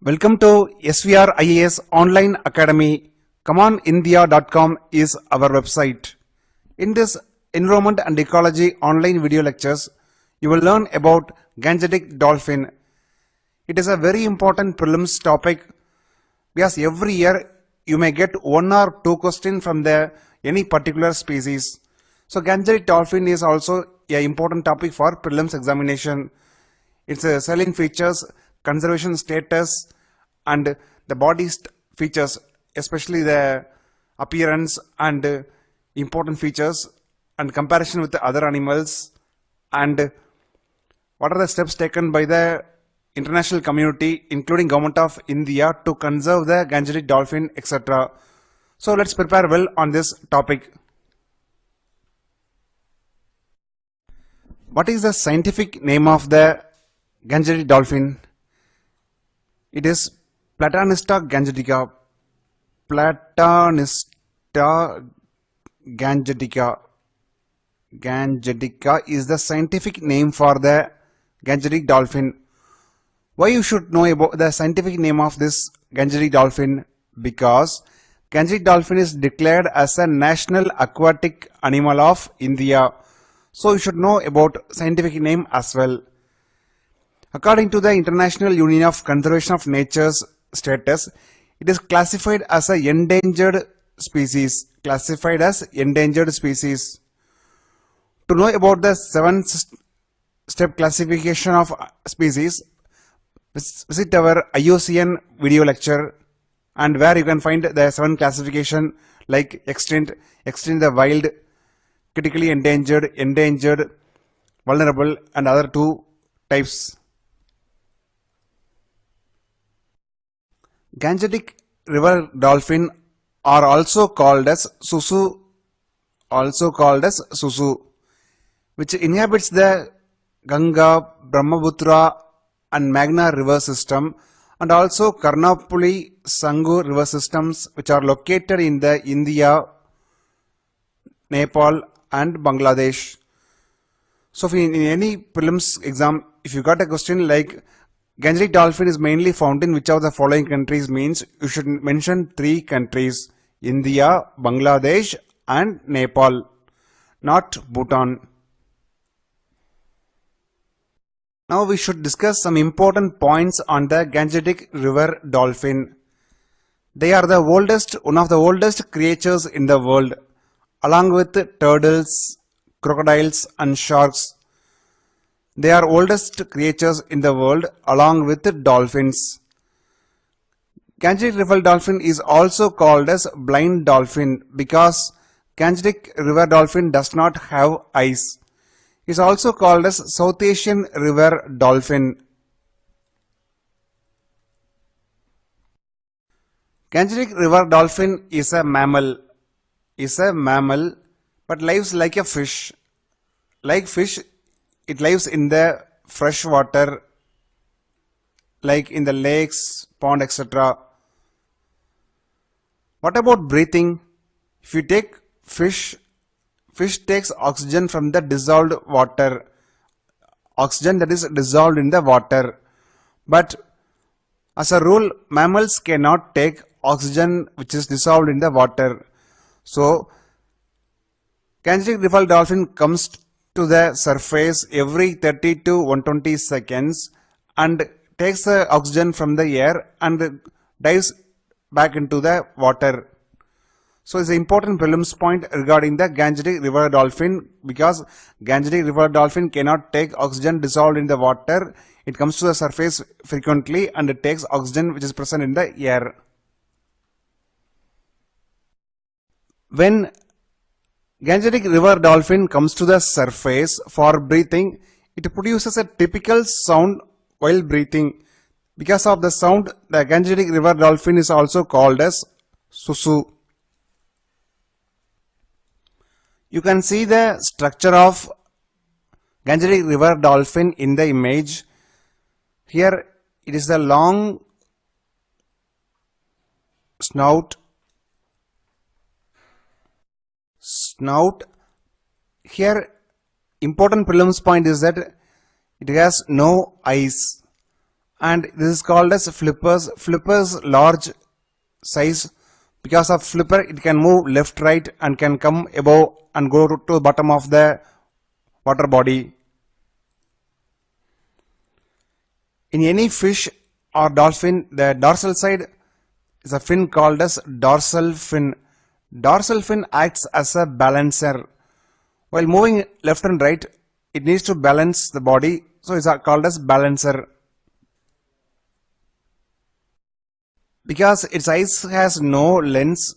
Welcome to SVR IAS Online Academy. ComeOnIndia.com is our website. In this Environment and Ecology online video lectures, you will learn about Gangetic Dolphin. It is a very important prelims topic because every year you may get one or two questions from any particular species. So Gangetic Dolphin is also an important topic for prelims examination. Its salient features, conservation status, and the body features, especially the appearance and important features and comparison with the other animals, and what are the steps taken by the international community including Government of India to conserve the Gangetic dolphin, etc. So let's prepare well on this topic. What is the scientific name of the Gangetic dolphin? It is Platanista gangetica. Platanista gangetica. Gangetica is the scientific name for the Gangetic dolphin. Why you should know about the scientific name of this Gangetic dolphin? Because Gangetic dolphin is declared as a National Aquatic Animal of India. So you should know about scientific name as well. According to the International Union of Conservation of Nature's status, it is classified as an endangered species. Classified as endangered species. To know about the 7-step classification of species, visit our IUCN video lecture, and where you can find the 7 classification like extinct, extinct the wild, critically endangered, endangered, vulnerable, and other 2 types. Gangetic River Dolphin are also called as Susu, which inhabits the Ganges-Brahmaputra and Meghna river system, and also Karnaphuli-Sangu river systems, which are located in the India, Nepal, and Bangladesh. So in any prelims exam, if you got a question like Gangetic dolphin is mainly found in which of the following countries, means you should mention 3 countries: India, Bangladesh, and Nepal, not Bhutan. Now we should discuss some important points on the Gangetic River Dolphin. They are the one of the oldest creatures in the world, along with turtles, crocodiles, and sharks. They are oldest creatures in the world along with dolphins. Gangetic River Dolphin is also called as blind dolphin because Gangetic River Dolphin does not have eyes. It is also called as South Asian River Dolphin. Gangetic River Dolphin is a mammal, but lives like a fish. Like fish, it lives in the fresh water, like in the lakes, pond, etc. What about breathing? If you take fish takes oxygen from the dissolved water, oxygen that is dissolved in the water. But as a rule, mammals cannot take oxygen which is dissolved in the water. So Gangetic River Dolphin comes to the surface every 30 to 120 seconds and takes the oxygen from the air and dives back into the water. So it's an important prelims point regarding the Gangetic River Dolphin, because Gangetic River Dolphin cannot take oxygen dissolved in the water. It comes to the surface frequently and it takes oxygen which is present in the air. When Gangetic River Dolphin comes to the surface for breathing, it produces a typical sound while breathing. Because of the sound, the Gangetic River Dolphin is also called as Susu. You can see the structure of Gangetic River Dolphin in the image. Here it is the long snout. Here important prelims point is that it has no eyes. and this is called as flippers. Flippers large size. Because of flipper, it can move left, right, and can come above and go to the bottom of the water body. In any fish or dolphin, the dorsal side is a fin called as dorsal fin. Dorsal fin acts as a balancer. While moving left and right, it needs to balance the body, so it's called as balancer. Because its eyes has no lens,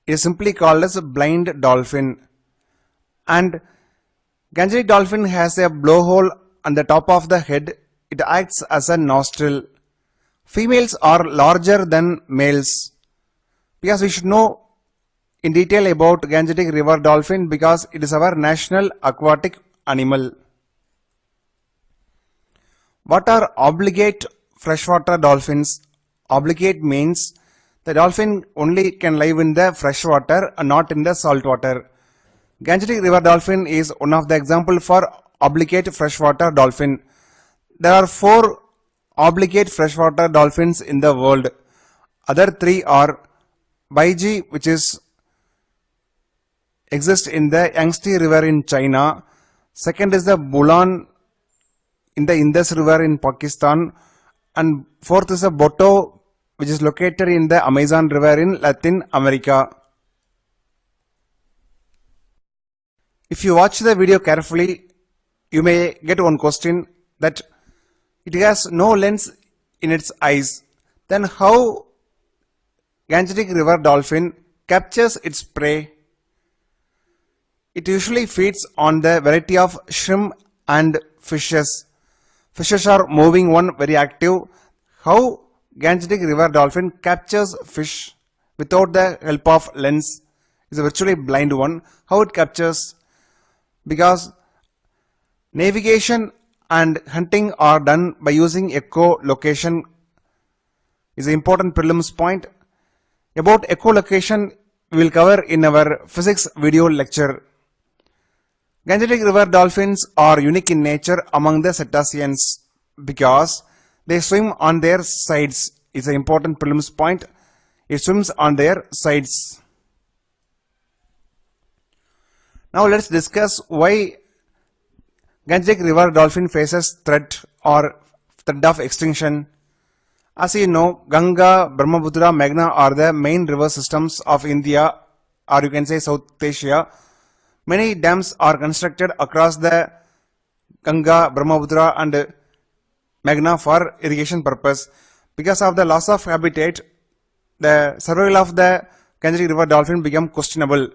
it is simply called as a blind dolphin. And Gangetic dolphin has a blowhole on the top of the head. It acts as a nostril. Females are larger than males. Because we should know in detail about Gangetic River Dolphin because it is our national aquatic animal. What are obligate freshwater dolphins? Obligate means the dolphin only can live in the freshwater and not in the saltwater. Gangetic River Dolphin is one of the example for obligate freshwater dolphin. There are 4 obligate freshwater dolphins in the world. Other 3 are baiji, which exists in the Yangtze River in China. Second is the bhulan in the Indus River in Pakistan. And fourth is a boto, which is located in the Amazon River in Latin America. If you watch the video carefully, you may get one question that it has no lens in its eyes. Then how Gangetic River Dolphin captures its prey? It usually feeds on the variety of shrimp and fishes. Fishes are moving one, very active. How Gangetic River Dolphin captures fish without the help of lens is a virtually blind one. How it captures? Because navigation and hunting are done by using echolocation is an important prelims point. About echolocation we will cover in our physics video lecture. Gangetic River Dolphins are unique in nature among the cetaceans because they swim on their sides. It's an important prelims point. It swims on their sides. Now let's discuss why Gangetic River Dolphin faces threat or threat of extinction. As you know, Ganga, Brahmaputra, Meghna are the main river systems of India, or you can say South Asia. Many dams are constructed across the Ganga, Brahmaputra and Meghna for irrigation purpose. Because of the loss of habitat, the survival of the Gangetic River Dolphin became questionable.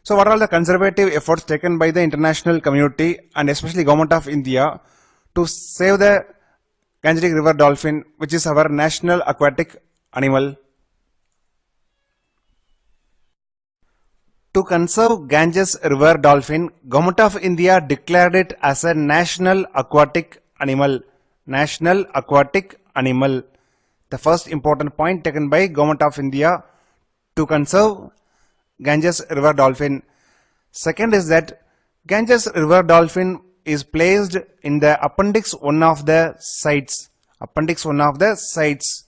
So what are the conservative efforts taken by the international community and especially Government of India to save the Gangetic River Dolphin, which is our national aquatic animal? To conserve Ganges River Dolphin, Government of India declared it as a national aquatic animal. National aquatic animal. The first important point taken by Government of India to conserve Ganges River Dolphin. Second is that Ganges River Dolphin is placed in the Appendix 1 of the CITES. Appendix 1 of the CITES.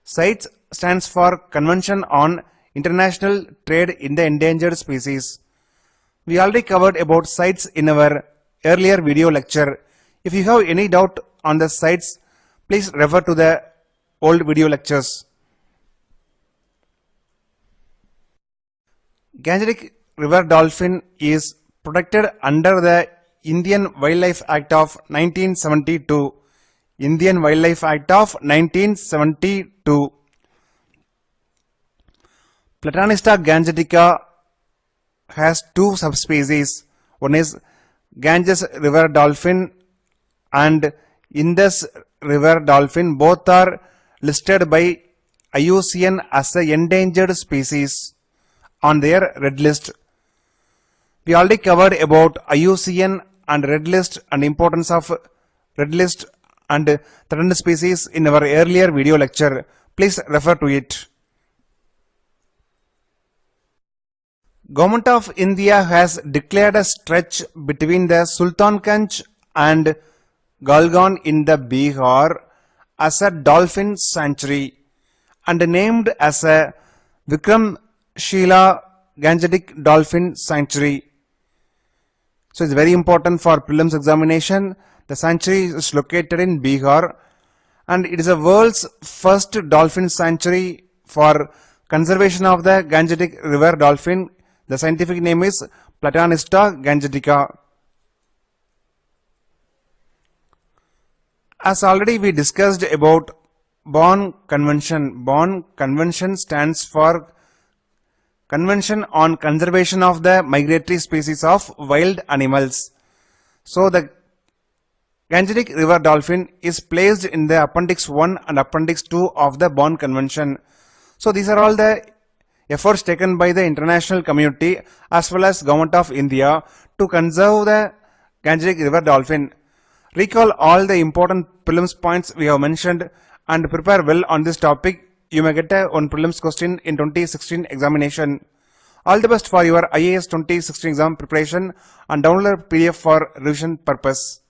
CITES stands for Convention on International Trade in the Endangered Species. We already covered about CITES in our earlier video lecture. If you have any doubt on the CITES, please refer to the old video lectures. Gangetic River Dolphin is protected under the Indian Wildlife Act of 1972. Indian Wildlife Act of 1972. Platanista gangetica has 2 subspecies. One is Ganges River Dolphin and Indus River Dolphin. Both are listed by IUCN as an endangered species on their red list. We already covered about IUCN and red list and importance of red list and threatened species in our earlier video lecture. Please refer to it. Government of India has declared a stretch between the Sultanganj and Kahlgaon in the Bihar as a dolphin sanctuary and named as a Vikramshila Gangetic Dolphin Sanctuary. So it's very important for prelims examination. The sanctuary is located in Bihar and it is the world's first dolphin sanctuary for conservation of the Gangetic River Dolphin. The scientific name is Platanista gangetica. As already we discussed about Bonn Convention. Bonn Convention stands for Convention on Conservation of the Migratory Species of Wild Animals. So the Gangetic River Dolphin is placed in the Appendix 1 and Appendix 2 of the Bonn Convention. So these are all the efforts taken by the international community as well as Government of India to conserve the Gangetic River Dolphin. Recall all the important prelims points we have mentioned and prepare well on this topic. You may get one prelims question in 2016 examination. All the best for your IAS 2016 exam preparation and download PDF for revision purpose.